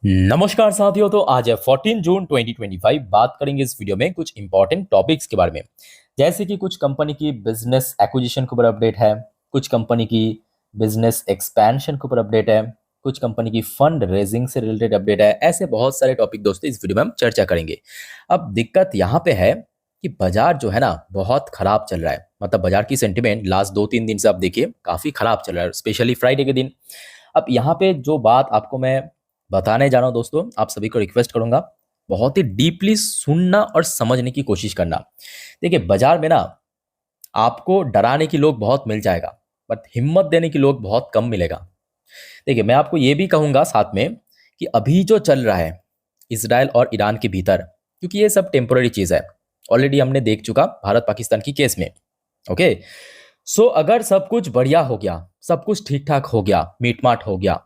नमस्कार साथियों। तो आज है 14 जून 2025। बात करेंगे इस वीडियो में कुछ इंपॉर्टेंट टॉपिक्स के बारे में, जैसे कि कुछ कंपनी की बिजनेस एक्विजिशन के ऊपर अपडेट है, कुछ कंपनी की बिजनेस एक्सपेंशन के ऊपर अपडेट है, कुछ कंपनी की फंड रेजिंग से रिलेटेड अपडेट है। ऐसे बहुत सारे टॉपिक दोस्तों इस वीडियो में हम चर्चा करेंगे। अब दिक्कत यहाँ पे है कि बाजार जो है ना बहुत खराब चल रहा है। मतलब बाजार की सेंटिमेंट लास्ट 2-3 दिन से आप देखिए काफी खराब चल रहा है, स्पेशली फ्राइडे के दिन। अब यहाँ पे जो बात आपको मैं बताने जा रहा हूँ दोस्तों, आप सभी को रिक्वेस्ट करूंगा बहुत ही डीपली सुनना और समझने की कोशिश करना। देखिए बाजार में ना आपको डराने की लोग बहुत मिल जाएगा, बट हिम्मत देने की लोग बहुत कम मिलेगा। देखिए मैं आपको ये भी कहूंगा साथ में कि अभी जो चल रहा है इसराइल और ईरान के भीतर, क्योंकि ये सब टेम्पोररी चीज है, ऑलरेडी हमने देख चुका भारत पाकिस्तान की केस में। ओके, सो अगर सब कुछ बढ़िया हो गया, सब कुछ ठीक ठाक हो गया, मीट माट हो गया,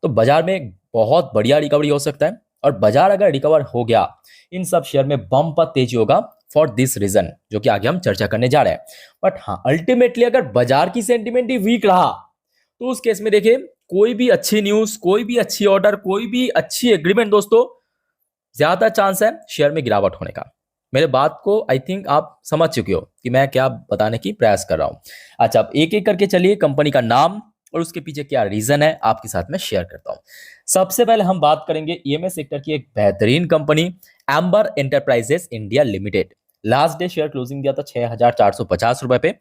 तो बाजार में बहुत बढ़िया रिकवरी हो सकता है। और बाजार अगर रिकवर हो गया, इन सब शेयर में बम्पर तेजी होगा फॉर दिस रीजन, जो कि आगे हम चर्चा करने जा रहे हैं। बट हाँ, अल्टीमेटली अगर बाजार की सेंटिमेंट ही वीक रहा, तो उस केस में देखिए कोई भी अच्छी न्यूज, कोई भी अच्छी ऑर्डर, कोई भी अच्छी एग्रीमेंट दोस्तों, ज्यादा चांस है शेयर में गिरावट होने का। मेरे बात को आई थिंक आप समझ चुके हो कि मैं क्या बताने की प्रयास कर रहा हूं। अच्छा, अब एक एक करके चलिए कंपनी का नाम और उसके पीछे क्या रीजन है आपके साथ में शेयर करता हूं। सबसे पहले हम बात करेंगे ईएमएस सेक्टर की एक बेहतरीन company amber enterprises India limited. Last day share closing दिया था 6,450 रुपए पे,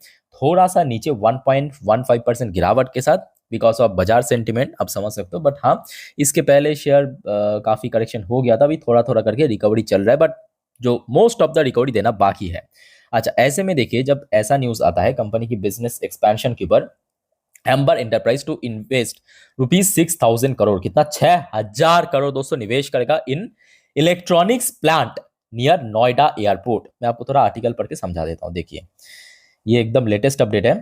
थोड़ा सा नीचे 1.15% गिरावट के साथ, बिकॉज ऑफ बाजार सेंटिमेंट, आप समझ सकते हो। बट हाँ, इसके पहले शेयर काफी करेक्शन हो गया था, अभी थोड़ा थोड़ा करके रिकवरी चल रहा है, बट जो मोस्ट ऑफ द रिकवरी देना बाकी है। अच्छा, ऐसे में देखिए जब ऐसा न्यूज आता है कंपनी की बिजनेस एक्सपेंशन के ऊपर, Amber Enterprise to invest ₹6,000 crore, कितना 6,000 करोड़ दोस्तों निवेश करेगा in electronics plant near Noida airport. मैं आपको थोड़ा आर्टिकल पढ़ के समझा देता हूँ। देखिए ये एकदम लेटेस्ट अपडेट है।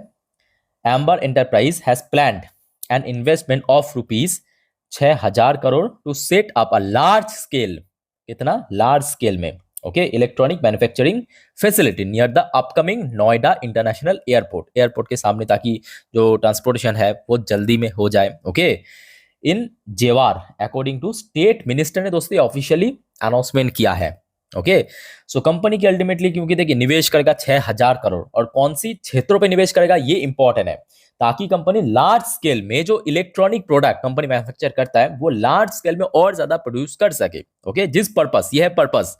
Amber Enterprise has planned an investment of ₹6,000 crore to set up a large scale, कितना लार्ज स्केल में, okay, electronic manufacturing facility near the upcoming Noida international airport, airport के सामने, ताकि जो ट्रांसपोर्टेशन है वो जल्दी में हो जाए। Okay, in Jewar according to state minister ने दोस्तों ऑफिशियली अनाउंसमेंट किया है। ओके, सो कंपनी की अल्टीमेटली, क्योंकि देखिए निवेश करेगा 6,000 करोड़, और कौन सी क्षेत्रों पे निवेश करेगा ये इंपॉर्टेंट है, ताकि कंपनी लार्ज स्केल में जो इलेक्ट्रॉनिक प्रोडक्ट कंपनी मैन्युफैक्चर करता है वो लार्ज स्केल में और ज्यादा प्रोड्यूस कर सके। ओके, जिस पर्पस, ये है पर्पस,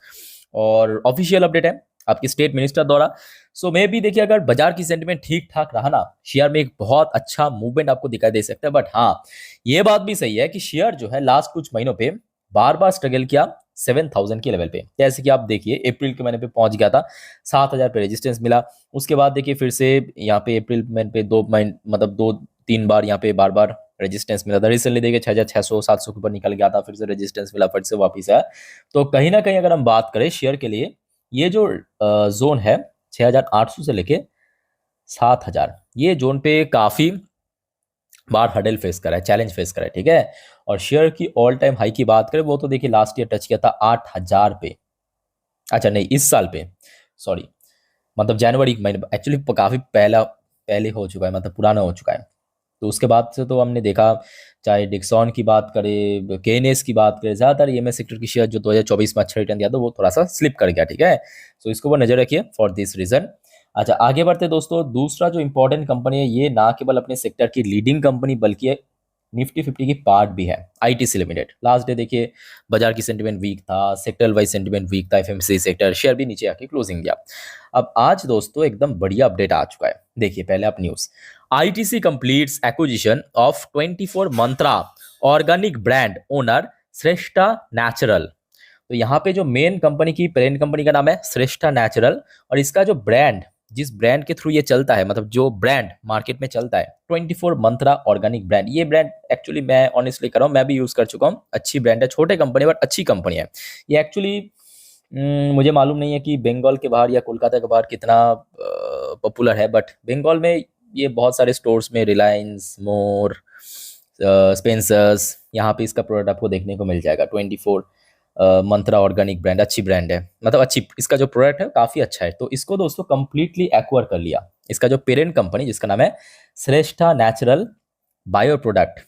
और ऑफिशियल अपडेट है आपकी स्टेट मिनिस्टर द्वारा। सो मे भी देखिए अगर बाजार की सेंटिमेंट ठीक ठाक रहा ना, शेयर में एक बहुत अच्छा मूवमेंट आपको दिखाई दे सकता है। बट हाँ, ये बात भी सही है कि शेयर जो है लास्ट कुछ महीनों पे बार बार स्ट्रगल किया 7,000 के लेवल पे। जैसे कि आप देखिए अप्रैल के महीने पे पहुंच गया था, 7,000 पे रेजिस्टेंस मिला। उसके बाद देखिए फिर से यहाँ पे अप्रैल महीने पे 2 महीने, मतलब 2-3 बार यहाँ पे बार बार रेजिस्टेंस मिला था। रिसेंटली देखिए 6,600-700 के ऊपर निकल गया था, फिर से रेजिस्टेंस मिला, फिर से वापिस आया। तो कहीं ना कहीं अगर हम बात करें शेयर के लिए, ये जो जोन है 6,800 से लेके 7,000, ये जोन पे काफी बार हडल फेस करा है, चैलेंज फेस करा है। ठीक है, और शेयर की ऑल टाइम हाई की बात करें, वो तो देखिए लास्ट ईयर टच किया था 8,000 पे। अच्छा नहीं, इस साल पे, सॉरी, मतलब जनवरी महीने, एक्चुअली काफी पहले हो चुका है, मतलब पुराना हो चुका है। तो उसके बाद से तो हमने देखा, चाहे डिक्सॉन की बात करें, केनेस की बात करें, ज्यादातर ईएमएस सेक्टर की शेयर जो 2024 में अच्छा रिटर्न दिया था वो थोड़ा सा स्लिप कर गया। ठीक है, सो इसको वो नजर रखिए फॉर दिस रीजन। अच्छा, आगे बढ़ते दोस्तों। दूसरा जो इंपॉर्टेंट कंपनी है, ये ना केवल अपने सेक्टर की लीडिंग कंपनी बल्कि निफ्टी 50 की पार्ट भी है, आईटीसी लिमिटेड। लास्ट डे देखिए बाजार की सेंटिमेंट वीक था, सेक्टर वाइज सेंटिमेंट वीक था, एफएमसीजी सेक्टर शेयर भी नीचे आके क्लोजिंग दिया। अब आज दोस्तों एकदम बढ़िया अपडेट आ चुका है। देखिए पहले आप news, ITC completes acquisition of 24 Mantra organic brand owner Shreshtha natural. तो यहाँ पे जो मेन कंपनी की पेरेंट कंपनी का नाम है श्रेष्ठा नेचुरल, और इसका जो ब्रांड, जिस ब्रांड के थ्रू ये चलता है, मतलब जो ब्रांड मार्केट में चलता है, 24 मंत्रा ऑर्गेनिक ब्रांड। ये ब्रांड एक्चुअली मैं ऑनेस्टली कर रहा हूँ, मैं भी यूज कर चुका हूँ, अच्छी ब्रांड है, छोटे कंपनी बट अच्छी कंपनी है। ये एक्चुअली मुझे मालूम नहीं है कि बंगाल के बाहर या कोलकाता के बाहर कितना पॉपुलर है, बट बंगाल में ये बहुत सारे स्टोर्स में, रिलायंस, मोर, स्पेंसर्स, यहाँ पे इसका प्रोडक्ट आपको देखने को मिल जाएगा। 24 मंत्रा ऑर्गेनिक ब्रांड, अच्छी ब्रांड है, मतलब अच्छी, इसका जो प्रोडक्ट है काफ़ी अच्छा है। तो इसको दोस्तों कंप्लीटली एक्वायर कर लिया, इसका जो पेरेंट कंपनी जिसका नाम है श्रेष्ठा नेचुरल बायो प्रोडक्ट,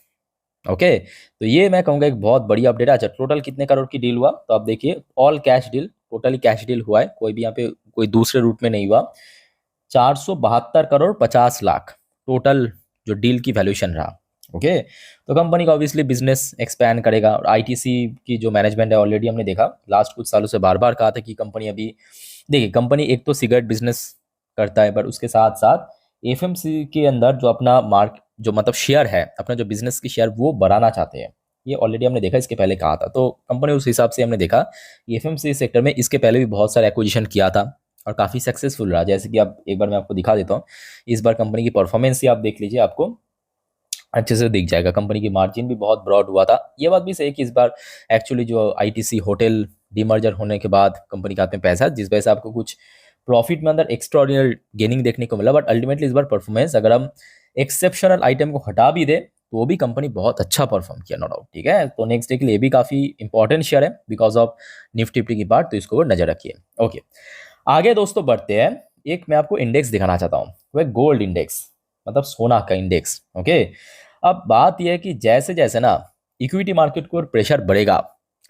ओके, तो ये मैं कहूँगा एक बहुत बड़ी अपडेट है। अच्छा, टोटल कितने करोड़ की डील हुआ, तो आप देखिए all cash deal, totally cash deal हुआ है, कोई भी यहाँ पे कोई दूसरे रूट में नहीं हुआ। 472 करोड़ 50 लाख टोटल जो डील की वैल्यूएशन रहा। ओके, तो कंपनी का ऑब्वियसली बिजनेस एक्सपैंड करेगा। और आईटीसी की जो मैनेजमेंट है, ऑलरेडी हमने देखा लास्ट कुछ सालों से बार बार कहा था कि कंपनी अभी, देखिए कंपनी एक तो सिगरेट बिजनेस करता है, पर उसके साथ साथ एफएमसी के अंदर जो अपना मार्क जो मतलब शेयर है, अपना जो बिजनेस की शेयर वो बढ़ाना चाहते हैं। ये ऑलरेडी हमने देखा, इसके पहले कहा था, तो कंपनी उस हिसाब से हमने देखा एफएमसी सेक्टर में इसके पहले भी बहुत सारे एक्विजिशन किया था और काफ़ी सक्सेसफुल रहा। जैसे कि आप एक बार मैं आपको दिखा देता हूँ, इस बार कंपनी की परफॉर्मेंस ही आप देख लीजिए, आपको अच्छे से दिख जाएगा। कंपनी की मार्जिन भी बहुत ब्रॉड हुआ था। ये बात भी सही है कि इस बार एक्चुअली जो आईटीसी होटल डीमर्जर होने के बाद कंपनी के हाथ में पैसा, जिस वजह से आपको कुछ प्रॉफिट में अंदर एक्स्ट्राऑर्डिनरी गेनिंग देखने को मिला। बट अल्टीमेटली इस बार परफॉर्मेंस, अगर हम एक्सेप्शनल आइटम को हटा भी दे तो वो भी कंपनी बहुत अच्छा परफॉर्म किया, नो डाउट। ठीक है, तो नेक्स्ट डे के लिए भी काफ़ी इंपॉर्टेंट शेयर है बिकॉज ऑफ निफ्टी की पार्ट, तो इसको नजर रखिए। ओके, आगे दोस्तों बढ़ते हैं। एक मैं आपको इंडेक्स दिखाना चाहता हूँ, वह गोल्ड इंडेक्स, मतलब सोना का इंडेक्स। ओके, अब बात यह है कि जैसे जैसे ना इक्विटी मार्केट को प्रेशर बढ़ेगा,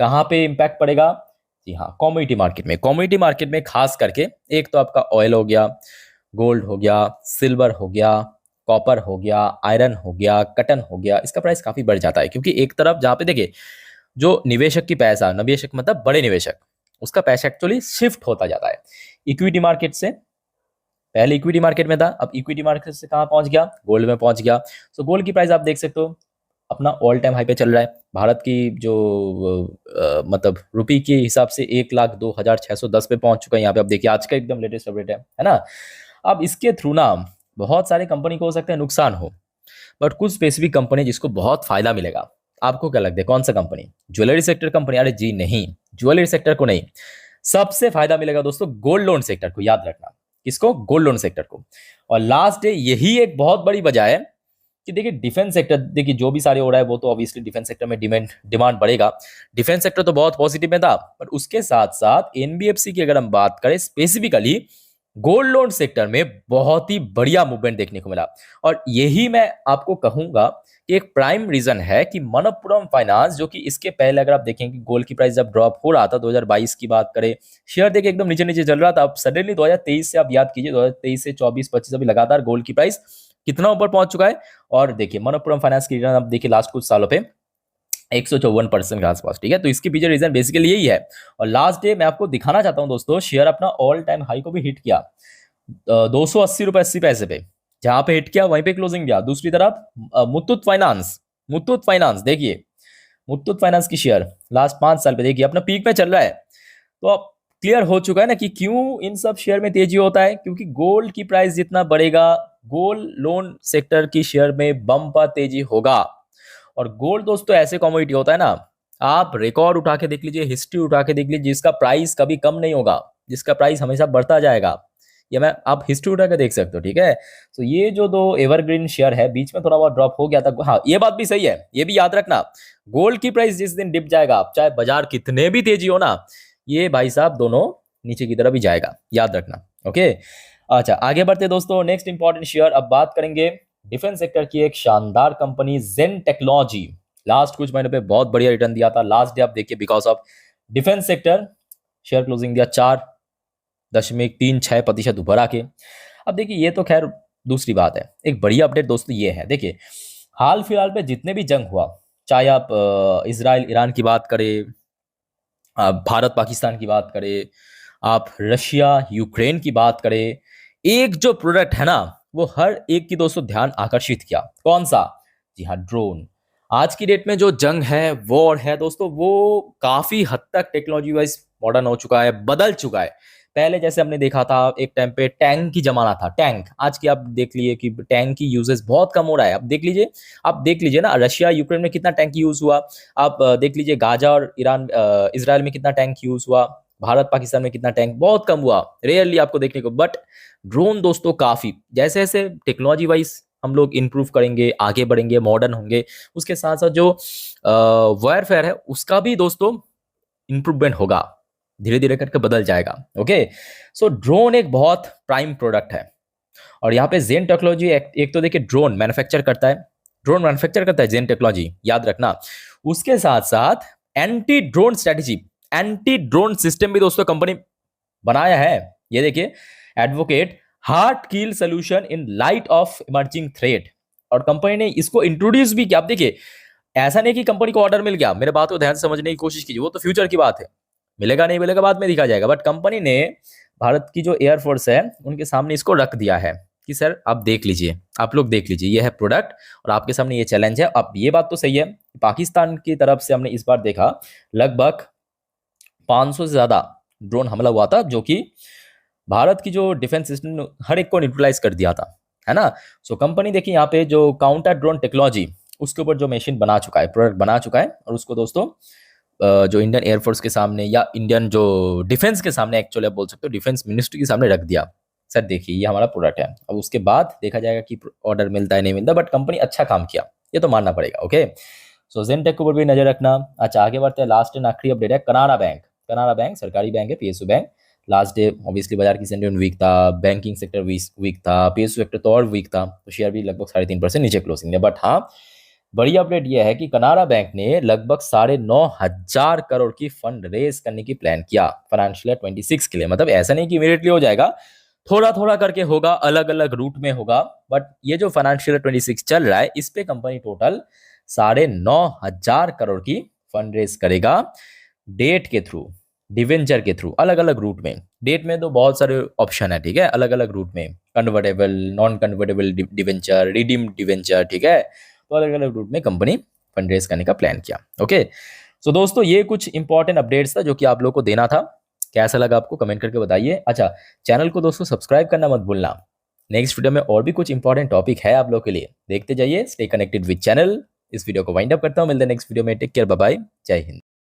कहाँ पे इम्पैक्ट पड़ेगा? जी हाँ, कॉमोडिटी मार्केट में। कॉमोडिटी मार्केट में खास करके एक तो आपका ऑयल हो गया, गोल्ड हो गया, सिल्वर हो गया, कॉपर हो गया, आयरन हो गया, कटन हो गया, इसका प्राइस काफी बढ़ जाता है। क्योंकि एक तरफ जहाँ पे देखिए जो निवेशक की पैसा, निवेशक मतलब बड़े निवेशक, उसका पैसा एक्चुअली शिफ्ट होता जाता है इक्विटी मार्केट से। पहले इक्विटी मार्केट में था, अब इक्विटी मार्केट से कहाँ पहुंच गया? गोल्ड में पहुंच गया। सो गोल्ड की प्राइस आप देख सकते हो अपना ऑल टाइम हाई पे चल रहा है। भारत की जो मतलब रुपी के हिसाब से 1,02,610 पे पहुंच चुका है। यहाँ पे आप देखिए आज का एकदम लेटेस्ट अपडेट है ना। अब इसके थ्रू ना बहुत सारे कंपनी को हो सकता है नुकसान हो, बट कुछ स्पेसिफिक कंपनी जिसको बहुत फायदा मिलेगा। आपको क्या लगता है कौन सा कंपनी? Jewellery sector company? अरे जी नहीं, ज्वेलरी सेक्टर को नहीं। सबसे फायदा मिलेगा दोस्तों गोल्ड लोन सेक्टर को, याद रखना। किसको? गोल्ड लोन सेक्टर को। और लास्ट डे यही एक बहुत बड़ी वजह है कि देखिए डिफेंस सेक्टर, देखिए जो भी सारे हो रहा है वो तो ऑब्वियसली डिफेंस सेक्टर में डिमांड बढ़ेगा। डिफेंस सेक्टर तो बहुत पॉजिटिव में था, पर उसके साथ साथ एनबीएफसी की अगर हम बात करें स्पेसिफिकली, गोल्ड लोन सेक्टर में बहुत ही बढ़िया मूवमेंट देखने को मिला। और यही मैं आपको कहूंगा कि एक प्राइम रीजन है कि मनप्पुरम फाइनेंस, जो कि इसके पहले अगर आप देखें कि गोल्ड की प्राइस जब ड्रॉप हो रहा था 2022 की बात करें, शेयर देखिए एकदम नीचे नीचे चल रहा था। अब सडनली 2023 से आप याद कीजिए, 2023 से 24-25 अभी लगातार गोल्ड की प्राइस कितना ऊपर पहुंच चुका है। और देखिए मनप्पुरम फाइनेंस की रिटर्न आप देखिए लास्ट कुछ सालों पे 154% के आसपास। ठीक है, तो इसके पीछे रीजन बेसिकली यही है। और लास्ट डे मैं आपको दिखाना चाहता हूं दोस्तों, शेयर अपना ऑल टाइम हाई को भी हिट किया 280 रुपए 80 पैसे पे। जहां पे हिट किया वहीं पे क्लोजिंग गया। दूसरी तरफ मुथूट फाइनेंस, मुथूट फाइनेंस देखिए, मुथूट फाइनेंस की शेयर लास्ट 5 साल पे देखिए अपना पीक में चल रहा है। तो अब क्लियर हो चुका है ना कि क्यों इन सब शेयर में तेजी होता है, क्योंकि गोल्ड की प्राइस जितना बढ़ेगा, गोल्ड लोन सेक्टर की शेयर में बम्पर तेजी होगा। और गोल्ड दोस्तों ऐसे कमोडिटी होता है ना, आप रिकॉर्ड उठा के देख लीजिए, हिस्ट्री उठा के देख लीजिए, जिसका प्राइस कभी कम नहीं होगा, जिसका प्राइस हमेशा बढ़ता जाएगा। ये मैं आप हिस्ट्री उठा के देख सकते हो। ठीक है, तो ये जो दो एवरग्रीन शेयर है बीच में थोड़ा बहुत ड्रॉप हो गया था। हाँ, ये बात भी सही है, ये भी याद रखना, गोल्ड की प्राइस जिस दिन डिप जाएगा, चाहे बाजार कितने भी तेजी हो ना, ये भाई साहब दोनों नीचे की तरफ ही जाएगा, याद रखना। ओके, अच्छा आगे बढ़ते दोस्तों, नेक्स्ट इंपॉर्टेंट शेयर अब बात करेंगे डिफेंस सेक्टर की एक शानदार कंपनी जेन टेक्नोलॉजी। लास्ट कुछ महीनों पे बहुत बढ़िया रिटर्न दिया था। लास्ट डे आप देखिए because of defence sector share closing दिया 4.36% ऊपर आके। अब देखिए ये तो खैर दूसरी बात है। एक बड़ी अपडेट दोस्तों ये है, देखिए हाल फिलहाल पे जितने भी जंग हुआ, चाहे आप इसराइल ईरान की बात करें, आप भारत पाकिस्तान की बात करें, आप रशिया यूक्रेन की बात करें, एक जो प्रोडक्ट है ना वो हर एक की दोस्तों ध्यान आकर्षित किया। कौन सा? जी हाँ, ड्रोन। आज की डेट में जो जंग है, वॉर है दोस्तों, वो काफी हद तक टेक्नोलॉजी वाइज मॉडर्न हो चुका है, बदल चुका है। पहले जैसे हमने देखा था एक टाइम पे टैंक की जमाना था, टैंक। आज की आप देख लीजिए कि टैंक की यूजेस बहुत कम हो रहा है। अब देख लीजिए, आप देख लीजिए ना रशिया यूक्रेन में कितना टैंक यूज हुआ। आप देख लीजिए गाजा और ईरान इसराइल में कितना टैंक यूज हुआ। भारत पाकिस्तान में कितना टैंक, बहुत कम हुआ, रेयरली आपको देखने को। बट ड्रोन दोस्तों काफी, जैसे जैसे टेक्नोलॉजी वाइज हम लोग इंप्रूव करेंगे, आगे बढ़ेंगे, मॉडर्न होंगे, उसके साथ साथ जो वायरफेयर है उसका भी दोस्तों इंप्रूवमेंट होगा, धीरे धीरे करके बदल जाएगा। ओके, सो ड्रोन एक बहुत प्राइम प्रोडक्ट है। और यहाँ पे जेन टेक्नोलॉजी एक तो देखिए ड्रोन मैन्युफैक्चर करता है, ड्रोन मैन्युफैक्चर करता है जेन टेक्नोलॉजी, याद रखना। उसके साथ साथ anti drone strategy, anti drone system भी दोस्तों कंपनी बनाया है। ये देखिए, advocate heart kill solution in light of emerging threat, और कंपनी ने इसको इंट्रोड्यूस भी किया। अब देखिए, ऐसा नहीं कि कंपनी को ऑर्डर मिल गया, मेरे बात को ध्यान से समझने की कोशिश कीजिए, वो तो फ्यूचर की बात है, मिलेगा नहीं मिलेगा बाद में देखा जाएगा। बट कंपनी ने भारत की जो एयरफोर्स है उनके सामने इसको रख दिया है कि सर आप देख लीजिए, आप लोग देख लीजिए, ये है प्रोडक्ट और आपके सामने ये चैलेंज है। अब ये बात तो सही है, पाकिस्तान की तरफ से हमने इस बार देखा लगभग 500 से ज्यादा ड्रोन हमला हुआ था, जो कि भारत की जो डिफेंस सिस्टम हर एक को न्यूट्रलाइज कर दिया था, है ना। सो कंपनी देखिए यहाँ पे जो काउंटर ड्रोन टेक्नोलॉजी, उसके ऊपर जो मशीन बना चुका है, प्रोडक्ट बना चुका है, और उसको दोस्तों जो इंडियन एयरफोर्स के सामने या इंडियन जो डिफेंस के सामने, एक्चुअली आप बोल सकते हो डिफेंस मिनिस्ट्री के सामने रख दिया। सर देखिए ये हमारा प्रोडक्ट है। अब उसके बाद देखा जाएगा कि ऑर्डर मिलता है नहीं मिलता, बट कंपनी अच्छा काम किया, ये तो मानना पड़ेगा। ओके, सो जेनटेक के ऊपर भी नजर रखना। अच्छा आगे बढ़ते हैं, लास्ट एंड आखिरी अपडेट है कनारा बैंक। कनारा बैंक सरकारी बैंक है, PSU bank. Last day obviously बाजार की सेंटिमेंट वीक था, बैंकिंग सेक्टर वीक था, पीएसयू सेक्टर तो और वीक था, तो शेयर भी लगभग 3.5% नीचे क्लोजिंग है। बट हाँ, बड़ी अपडेट यह है कि कनारा बैंक ने लगभग 9,500 करोड़ की फंड रेज करने की प्लान किया फाइनेंशियल 26 के लिए। मतलब ऐसा नहीं कि इमीडिएटली हो जाएगा, थोड़ा थोड़ा करके होगा, अलग अलग रूट में होगा। बट ये जो फाइनेंशियल 26 चल रहा है, इस पे कंपनी टोटल 9,500 करोड़ की फंड रेज करेगा, डेट के थ्रू, डिवेंचर के थ्रू, अलग अलग रूट में। डेट में तो बहुत सारे ऑप्शन है, ठीक है, अलग अलग रूट में, convertible, non convertible debenture, redeem debenture, ठीक है, तो अलग अलग रूट में कंपनी फंड रेज करने का प्लान किया। ओके, सो दोस्तों ये कुछ इंपॉर्टेंट अपडेट्स था जो कि आप लोगों को देना था। कैसा लगा आपको कमेंट करके बताइए। अच्छा, चैनल को दोस्तों सब्सक्राइब करना मत भूलना। नेक्स्ट वीडियो में और भी कुछ इंपॉर्टेंट टॉपिक है आप लोगों के लिए, देखते जाइए, स्टे कनेक्टेड विद चैनल। इस वीडियो को वाइंड अप करता हूँ, मिलते हैं नेक्स्ट वीडियो में। टेक केयर, बाय बाय, जय हिंद।